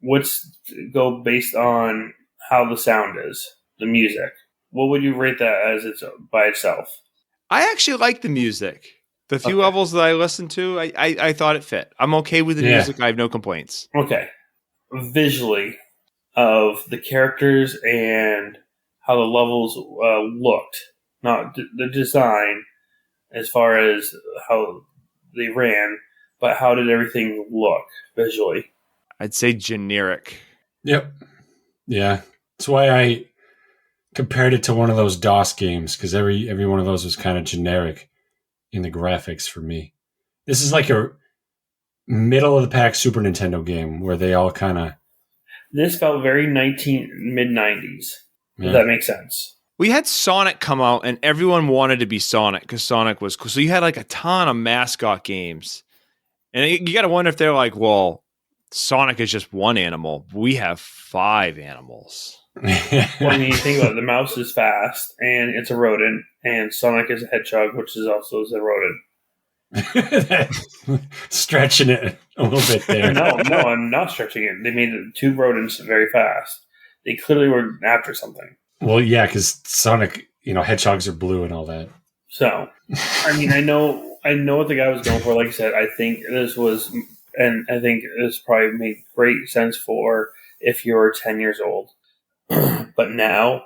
Let's go based on how the sound is, the music. What would you rate that as it's by itself? I actually like the music. The few levels that I listened to, I thought it fit. I'm okay with the music. I have no complaints. Okay. Visually, of the characters and how the levels looked, not the design as far as how they ran, but how did everything look visually? I'd say generic. Yep. Yeah. That's why I compared it to one of those DOS games, because every one of those was kind of generic in the graphics for me. This is like a middle of the pack Super Nintendo game where they all kind of... This felt very mid-90s. Does that make sense? We had Sonic come out and everyone wanted to be Sonic because Sonic was cool. So you had like a ton of mascot games. And you got to wonder if they're like, well, Sonic is just one animal. We have 5 animals. Well, I mean, you think about it, the mouse is fast, and it's a rodent, and Sonic is a hedgehog, which is also a rodent. Stretching it a little bit there. No, I'm not stretching it. They made 2 rodents very fast. They clearly were after something. Well, yeah, because Sonic, hedgehogs are blue and all that. So, I mean, I know what the guy was going for. Like I said, I think this probably made great sense for if you're 10 years old. But now,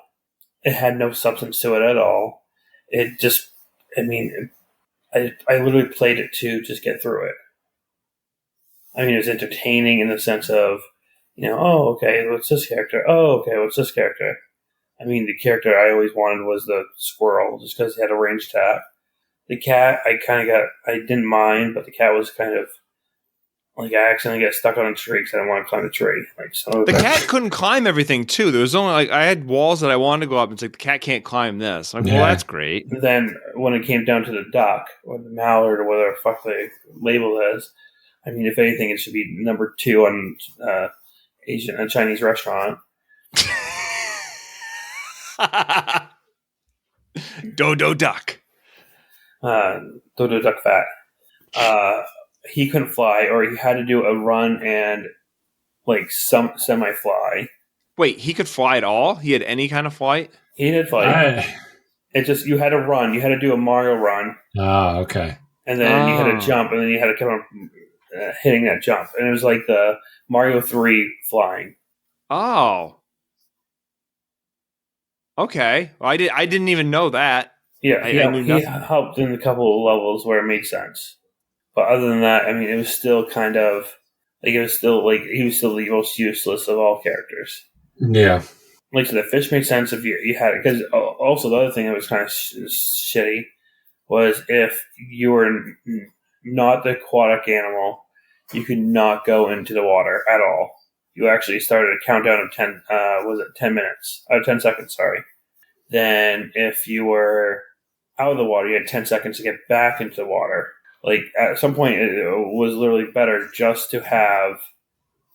it had no substance to it at all. It just, I literally played it to just get through it. I mean, it was entertaining in the sense of, oh, okay, what's this character? Oh, okay, what's this character? I mean, the character I always wanted was the squirrel, just because he had a ranged attack. The cat, I didn't mind, but the cat was kind of, Like, I accidentally get stuck on a tree because I didn't want to climb the tree. Like, the cat couldn't climb everything too. There was only like I had walls that I wanted to go up. And it's like the cat can't climb this. I'm like, well, that's great. Then when it came down to the duck or the mallard or whatever the fuck they label it as, I mean, if anything, it should be number 2 on a Chinese restaurant. Dodo duck. Dodo duck fat. He couldn't fly, or he had to do a run and like some semi-fly. Wait, he could fly at all? He had any kind of flight? He did fly. It's just you had to run. You had to do a Mario run. Oh, okay. And then you had to jump, and then you had to come up hitting that jump. And it was like the Mario 3 flying. Oh. Okay. Well, I didn't even know that. Yeah, he helped in a couple of levels where it made sense. But other than that, I mean, it was still kind of like he was still the most useless of all characters. Yeah. Like, so the fish made sense if you had it. Because also the other thing that was kind of shitty was if you were not the aquatic animal, you could not go into the water at all. You actually started a countdown of 10, 10 minutes? 10 seconds, sorry. Then if you were out of the water, you had 10 seconds to get back into the water. Like, at some point, it was literally better just to have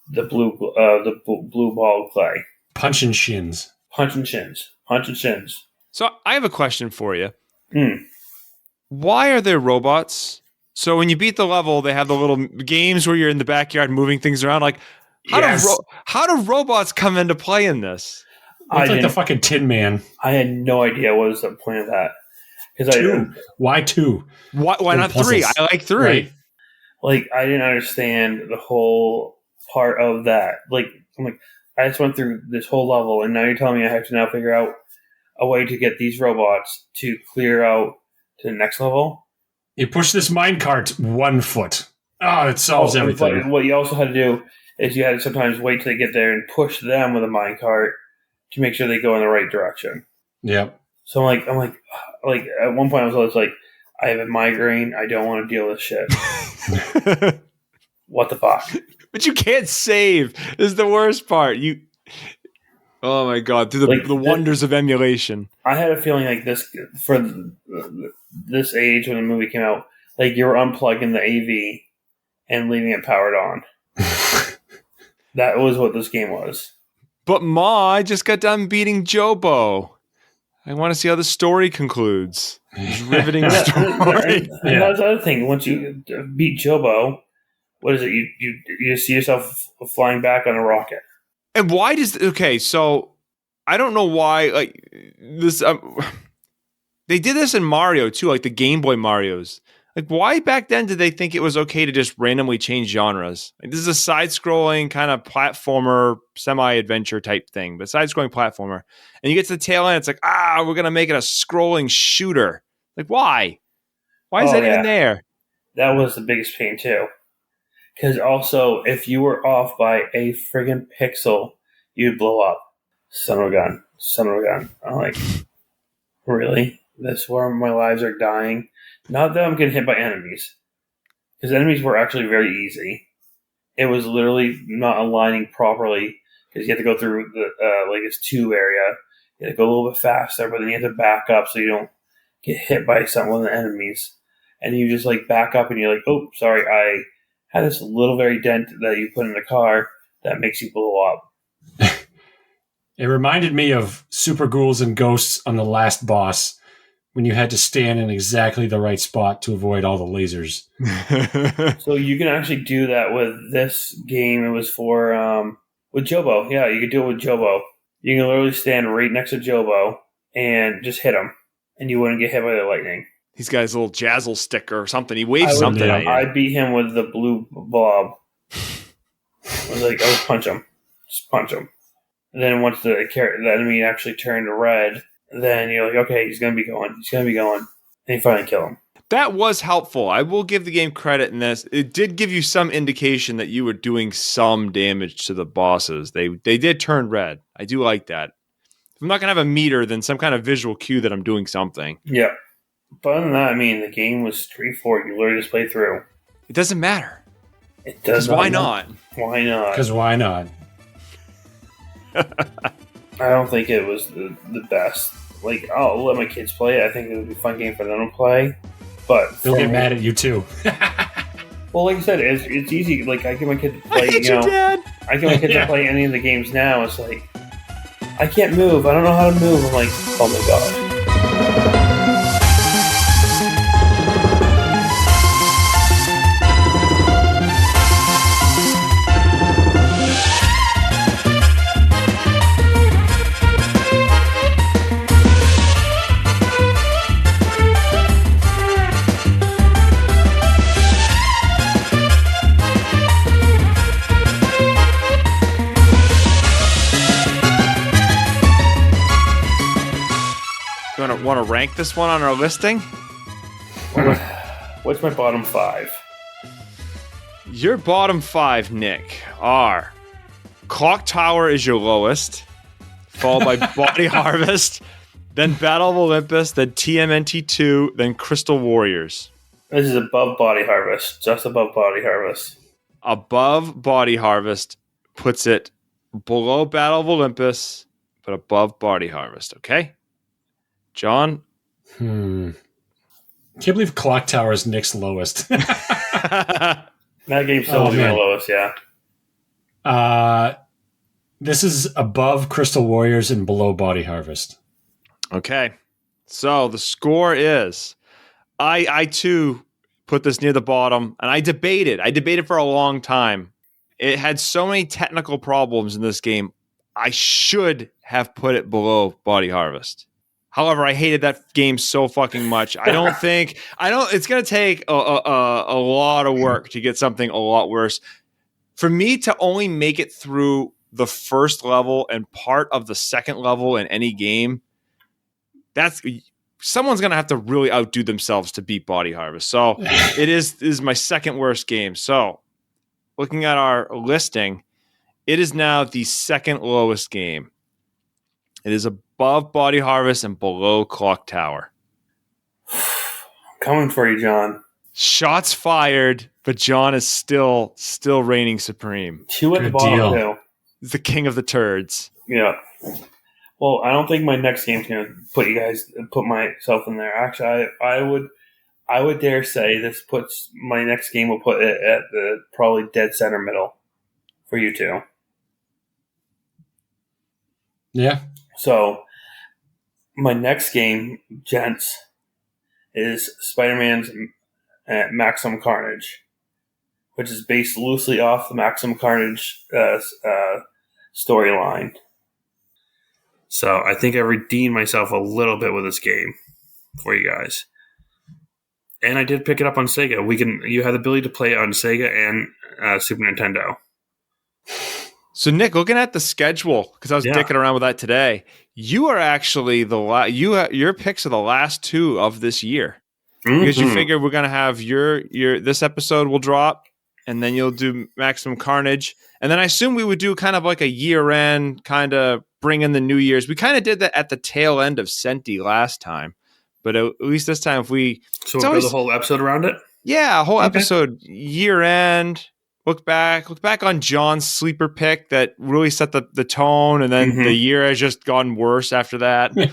the blue ball of clay. Punching shins. So I have a question for you. Why are there robots? So when you beat the level, they have the little games where you're in the backyard moving things around. Like, how do robots come into play in this? It's like the fucking Tin Man. I had no idea what was the point of that. Why 2? Why not 3? I like 3. Right? Like, I didn't understand the whole part of that. Like, I'm like, I just went through this whole level, and now you're telling me I have to now figure out a way to get these robots to clear out to the next level? You push this minecart 1 foot. Oh, it solves everything. But what you also had to do is you had to sometimes wait till they get there and push them with a minecart to make sure they go in the right direction. Yep. So I'm like, at one point I was like, I have a migraine. I don't want to deal with shit. What the fuck? But you can't save. This is the worst part. Oh my god! Through the wonders of emulation. I had a feeling like this for this age when the movie came out, like you were unplugging the AV and leaving it powered on. That was what this game was. But Ma, I just got done beating Jobo. I want to see how the story concludes. It's riveting story. And that's the other thing. Once you beat Jobo, what is it? You see yourself flying back on a rocket. And why does so I don't know why like this. They did this in Mario too, like the Game Boy Marios. Like, why back then did they think it was okay to just randomly change genres? Like, this is a side-scrolling kind of platformer, semi-adventure type thing, but side-scrolling platformer. And you get to the tail end, it's like, we're going to make it a scrolling shooter. Like, why? Why is that even there? That was the biggest pain, too. Because also, if you were off by a friggin' pixel, you'd blow up. Son of a gun. I'm like, really? This is where my lives are dying? Not that I'm getting hit by enemies. Because enemies were actually very easy. It was literally not aligning properly. Because you have to go through this tube area. You have to go a little bit faster, but then you have to back up so you don't get hit by one of the enemies. And you just like back up and you're like, oh, sorry, I had this little very dent that you put in the car that makes you blow up. It reminded me of Super Ghouls and Ghosts on the last boss, when you had to stand in exactly the right spot to avoid all the lasers. So you can actually do that with this game. It was for with Jobo. Yeah, you could do it with Jobo. You can literally stand right next to Jobo and just hit him, and you wouldn't get hit by the lightning. He's got his little jazzle stick or something. He waves something at you. I beat him with the blue blob. I was like, punch him. Just punch him. And then once the enemy actually turned red, then you're like, okay, he's going to be going. And you finally kill him. That was helpful. I will give the game credit in this. It did give you some indication that you were doing some damage to the bosses. They did turn red. I do like that. If I'm not going to have a meter, then some kind of visual cue that I'm doing something. Yeah. But other than that, I mean, the game was straightforward. You literally just play through. It doesn't matter. It does. Why not? Why not? Because why not? I don't think it was the best. Like, I'll let my kids play it. I think it would be a fun game for them to play. But They'll get mad at you too. well, like I said, it's easy. Like, I get my kids to play. I hate you, Dad. I get my kids to play any of the games now. It's like, I can't move. I don't know how to move. I'm like, oh my god. Want to rank this one on our listing? What's my bottom 5? Your bottom 5, Nick, are Clock Tower is your lowest, followed by Body Harvest, then Battle of Olympus, then TMNT2, then Crystal Warriors. This is above Body Harvest, just above Body Harvest. Above Body Harvest puts it below Battle of Olympus, but above Body Harvest, okay? John? Can't believe Clock Tower is Nick's lowest. That game's still my lowest, yeah. This is above Crystal Warriors and below Body Harvest. Okay. So the score is I too put this near the bottom, and I debated for a long time. It had so many technical problems in this game. I should have put it below Body Harvest. However, I hated that game so fucking much. It's going to take a lot of work to get something a lot worse. For me to only make it through the first level and part of the second level in any game, someone's going to have to really outdo themselves to beat Body Harvest. So it is my second worst game. So looking at our listing, it is now the second lowest game. It is above Body Harvest and below Clock Tower. Coming for you, John. Shots fired, but John is still reigning supreme. 2 at the bottom, too. He's the king of the turds. Yeah. Well, I don't think my next game's going to put myself in there. Actually, I would dare say my next game will put it at the probably dead center middle for you two. Yeah. So, my next game, gents, is Spider-Man's Maximum Carnage, which is based loosely off the Maximum Carnage storyline. So, I think I redeemed myself a little bit with this game for you guys. And I did pick it up on Sega. You have the ability to play it on Sega and Super Nintendo. So, Nick, looking at the schedule, because I was dicking around with that today, you are actually your picks are the last 2 of this year. Mm-hmm. Because you figure we're gonna have your this episode will drop, and then you'll do Maximum Carnage, and then I assume we would do kind of like a year end, kind of bring in the New Year's. We kind of did that at the tail end of Senti last time, but at least this time we'll build a whole episode around it. Yeah, a whole episode year end. Look back on John's sleeper pick that really set the tone, and then the year has just gotten worse after that. We'll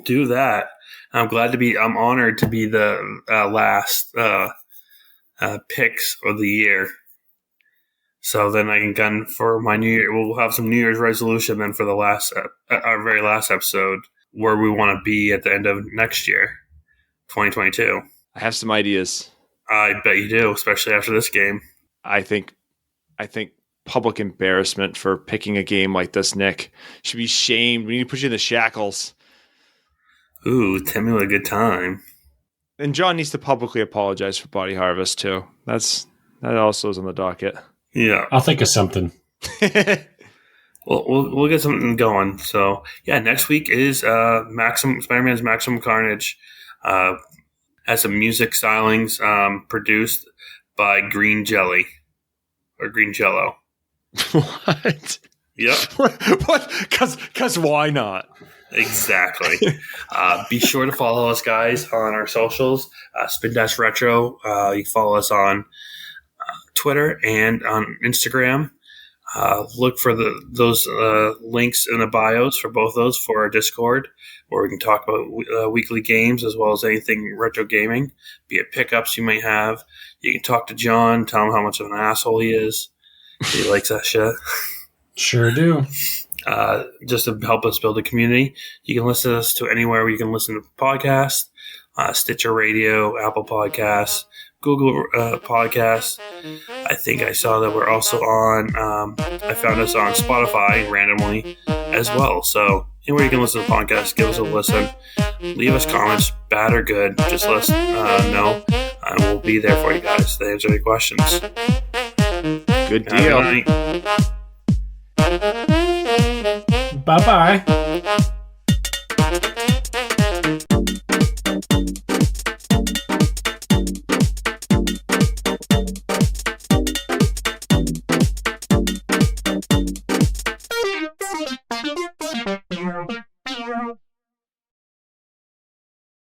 do that. I'm honored to be the last picks of the year. So then I can gun for my New Year. We'll have some New Year's resolution then for the our very last episode, where we want to be at the end of next year, 2022. I have some ideas. I bet you do, especially after this game. I think public embarrassment for picking a game like this, Nick. Should be shamed. We need to put you in the shackles. Ooh, Timmy with a good time. And John needs to publicly apologize for Body Harvest too. That also is on the docket. Yeah, I'll think of something. Well, we'll get something going. So yeah, next week is Spider-Man's Maximum Carnage. Has some music stylings produced by Green Jelly or Green Jello. What? Yep. What? Because why not? Exactly. Be sure to follow us, guys, on our socials. Spin-Retro. You can follow us on Twitter and on Instagram. Look for those links in the bios for both those for our Discord, where we can talk about weekly games as well as anything retro gaming, be it pickups you might have. You can talk to John, tell him how much of an asshole he is. He likes that shit. Sure do. Just to help us build a community. You can listen to us to anywhere where you can listen to podcasts, Stitcher Radio, Apple Podcasts, Google Podcasts. I think I saw that we're also on, I found us on Spotify randomly as well. So anywhere you can listen to podcasts, give us a listen. Leave us comments, bad or good. Just let us know, and we'll be there for you guys to answer any questions. Good deal. Bye-bye.